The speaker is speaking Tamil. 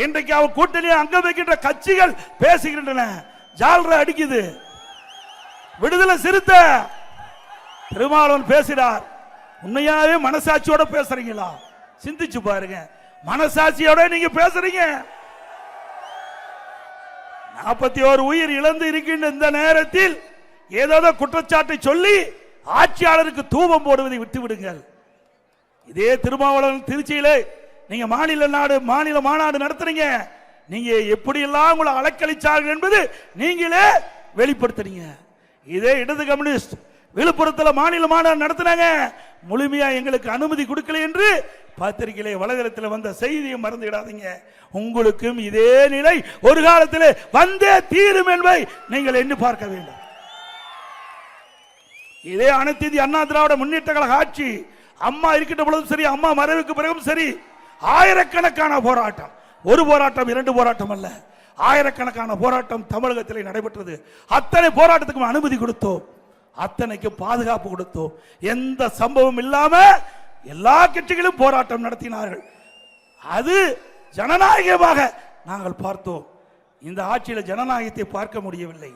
இன்றைக்கு அவர் கூட்டணி அங்க வைக்கின்ற கட்சிகள் பேசுகின்றன. ஜால்ரா அடிக்குது. விடுதலை சிறுத்தை திருமாவளவன் பேசுகிறார். உண்மையாவே மனசாட்சியோட பேசுறீங்களா? சிந்திச்சு பாருங்க. மனசாட்சியோட நீங்க பேசுறீங்க. 41 உயிர் இழந்து இருக்கின்ற இந்த நேரத்தில் ஏதோ குற்றச்சாட்டை சொல்லி ஆட்சியாளருக்கு தூபம் போடுவதை விட்டு விடுங்கள். இதே திருமாவளவன் திருச்சியிலே நீங்க மாநில மாநாடு நடத்துறீங்க. நீங்க எப்படி எல்லாம் உங்களை அலக்களிச்சார்கள் என்பது நீங்களே வெளிப்படுத்துறீங்க. இதே இடது கம்யூனிஸ்ட் விழுப்புரத்தில் மாநில மாநாடு நடத்தினாங்க. முழுமையா எங்களுக்கு அனுமதி கொடுக்கல என்று பத்திரிகையிலே வலைதளத்தில் வந்த செய்தியை மறந்துவிடாதீங்க. உங்களுக்கும் இதே நிலை ஒரு காலத்தில் வந்தே தீரும் என்பதை நீங்கள் எண்ணி பார்க்க வேண்டும். இதே அனைத்து இந்திய அண்ணா திராவிட முன்னேற்ற கழக ஆட்சி அம்மா இருக்கின்ற பொழுதும் சரி, அம்மா மறைவுக்கு பிறகும் சரி, ஆயிரக்கணக்கான போராட்டம், ஒரு போராட்டம் 2 போராட்டம் அல்ல, ஆயிரக்கணக்கான போராட்டம் தமிழகத்தில் நடைபெற்றது. அத்தனை போராட்டத்துக்கும் அனுமதி கொடுத்தோம், அத்தனைக்கு பாதுகாப்பு கொடுத்தோம். எந்த சம்பவம் இல்லாம எல்லா கட்சிகளும் போராட்டம் நடத்தினார்கள். அது ஜனநாயகமாக நாங்கள் பார்த்தோம். இந்த ஆட்சியில் ஜனநாயகத்தை பார்க்க முடியவில்லை.